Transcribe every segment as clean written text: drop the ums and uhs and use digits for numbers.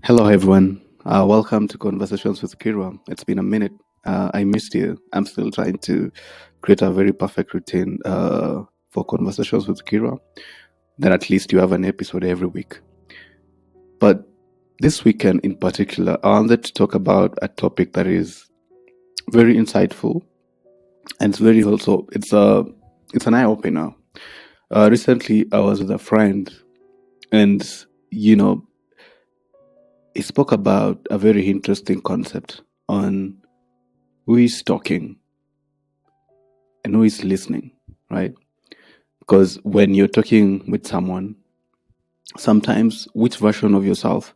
Hello, everyone. Welcome to Conversations with Kirwa. It's been a minute. I missed you. I'm still trying to create a very perfect routine for Conversations with Kirwa. Then at least you have an episode every week. But this weekend in particular, I wanted to talk about a topic that is very insightful and it's very also it's an eye opener. Recently, I was with a friend, and you know, he spoke about a very interesting concept on who is talking and who is listening, right? Because when you're talking with someone, sometimes which version of yourself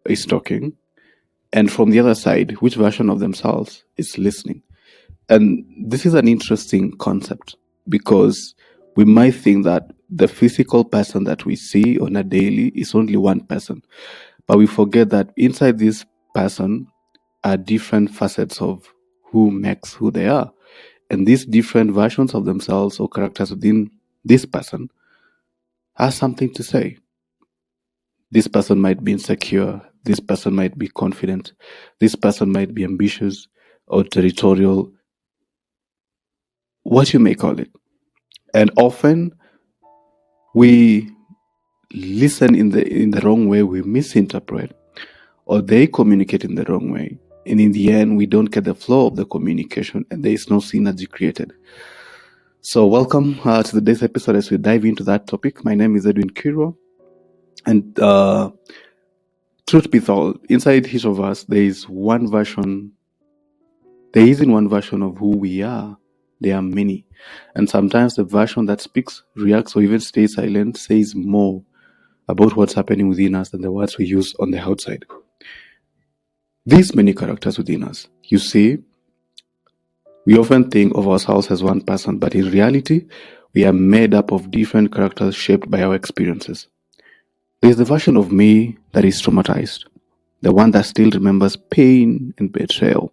is talking, and from the other side, which version of themselves is listening. And this is an interesting concept because we might think that the physical person that we see on a daily is only one person, but we forget that inside this person are different facets of who makes who they are. And these different versions of themselves or characters within this person has something to say. This person might be insecure, this person might be confident, this person might be ambitious or territorial, what you may call it. And often we listen in the wrong way, we misinterpret, or they communicate in the wrong way. And in the end, we don't get the flow of the communication and there is no synergy created. So welcome to today's episode as we dive into that topic. My name is Edwin Kirwa. And truth be told, inside each of us, there isn't one version of who we are. There are many. And sometimes the version that speaks, reacts, or even stays silent says more about what's happening within us than the words we use on the outside. These many characters within us. You see, we often think of ourselves as one person, but in reality, we are made up of different characters shaped by our experiences. There's the version of me that is traumatized, the one that still remembers pain and betrayal.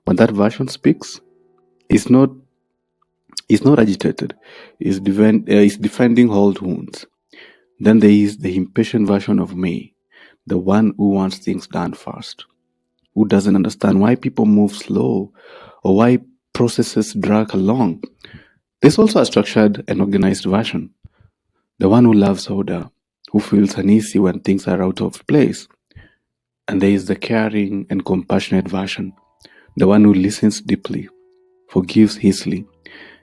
When that version speaks, it's not agitated, it's defending old wounds. Then there is the impatient version of me, the one who wants things done fast, who doesn't understand why people move slow or why processes drag along. There's also a structured and organized version, the one who loves order, who feels uneasy when things are out of place. And there is the caring and compassionate version, the one who listens deeply, forgives easily,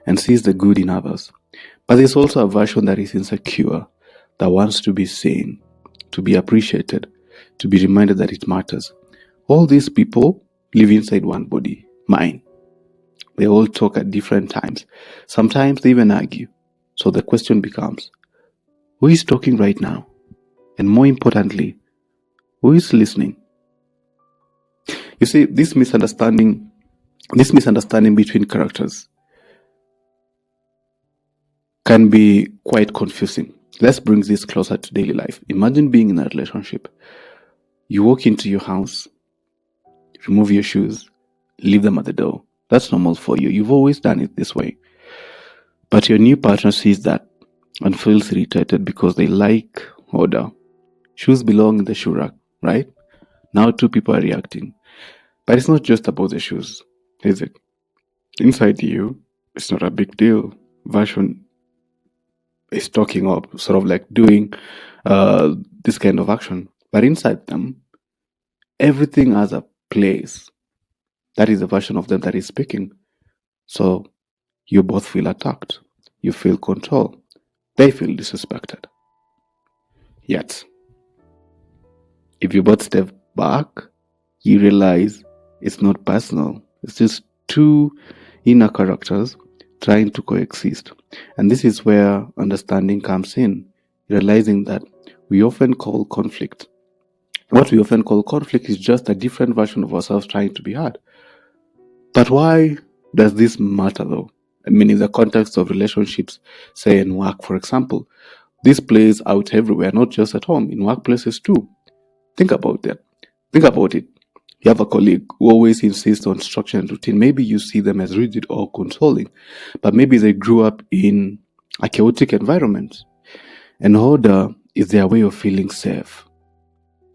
and sees the good in others. But there's also a version that is insecure, that wants to be seen, to be appreciated, to be reminded that it matters. All these people live inside one body, mine. They all talk at different times. Sometimes they even argue. So the question becomes, who is talking right now? And more importantly, who is listening? You see, this misunderstanding between characters can be quite confusing. Let's bring this closer to daily life. Imagine being in a relationship. You walk into your house, remove your shoes, leave them at the door. That's normal for you. You've always done it this way. But your new partner sees that and feels irritated because they like order. Shoes belong in the shoe rack, right? Now two people are reacting. But it's not just about the shoes, is it? Inside you, it's not a big deal. Version is talking up, sort of like doing this kind of action. But inside them, everything has a place. That is the version of them that is speaking. So you both feel attacked. You feel control. They feel disrespected. Yet, if you both step back, you realize it's not personal. It's just two inner characters trying to coexist. And this is where understanding comes in, realizing that we often call conflict. What we often call conflict is just a different version of ourselves trying to be heard. But why does this matter though? I mean, in the context of relationships, say in work, for example, this plays out everywhere, not just at home, in workplaces too. Think about that. Think about it. You have a colleague who always insists on structure and routine. Maybe you see them as rigid or controlling, but maybe they grew up in a chaotic environment. And order is their way of feeling safe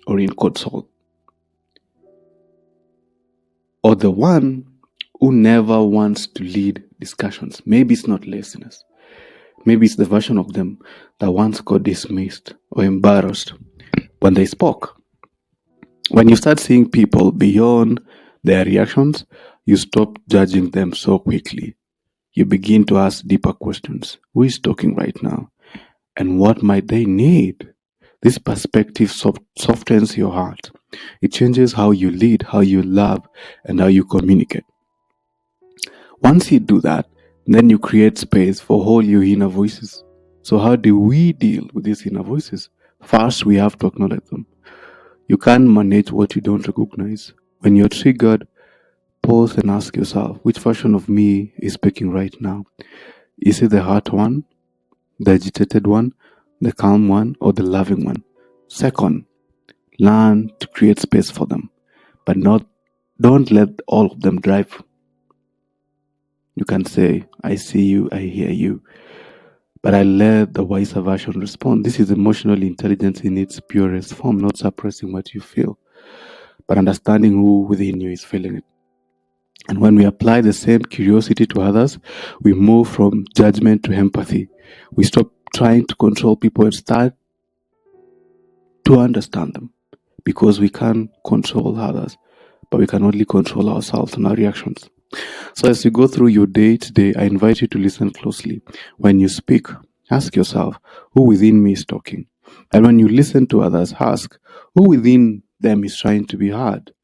or in control. or the one who never wants to lead discussions? Maybe it's not laziness. Maybe it's the version of them that once got dismissed or embarrassed when they spoke. When you start seeing people beyond their reactions, you stop judging them so quickly. You begin to ask deeper questions. Who is talking right now? And what might they need? This perspective softens your heart. It changes how you lead, how you love, and how you communicate. Once you do that, then you create space for all your inner voices. So how do we deal with these inner voices? First, we have to acknowledge them. You can't manage what you don't recognize. When you're triggered, pause and ask yourself, which version of me is speaking right now? Is it the hurt one, the agitated one, the calm one, or the loving one? Second, learn to create space for them, but don't let all of them drive. You can say, I see you, I hear you, but I let the wiser version respond. This is emotional intelligence in its purest form, not suppressing what you feel, but understanding who within you is feeling it. And when we apply the same curiosity to others, we move from judgment to empathy. We stop trying to control people and start to understand them, because we can't control others, but we can only control ourselves and our reactions. So as you go through your day today, I invite you to listen closely. When you speak, ask yourself, who within me is talking? And when you listen to others, ask, who within them is trying to be heard?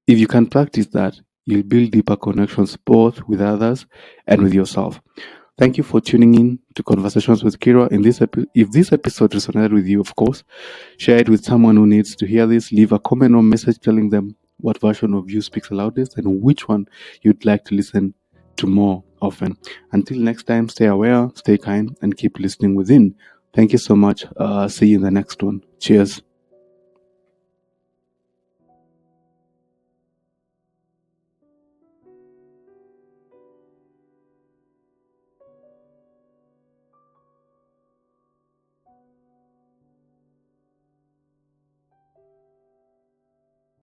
If you can practice that, you'll build deeper connections both with others and with yourself. Thank you for tuning in to Conversations with Kirwa. If this episode resonated with you, of course, share it with someone who needs to hear this. Leave a comment or message telling them what version of you speaks the loudest and which one you'd like to listen to more often. Until next time, stay aware, stay kind, and keep listening within. Thank you so much. See you in the next one. Cheers.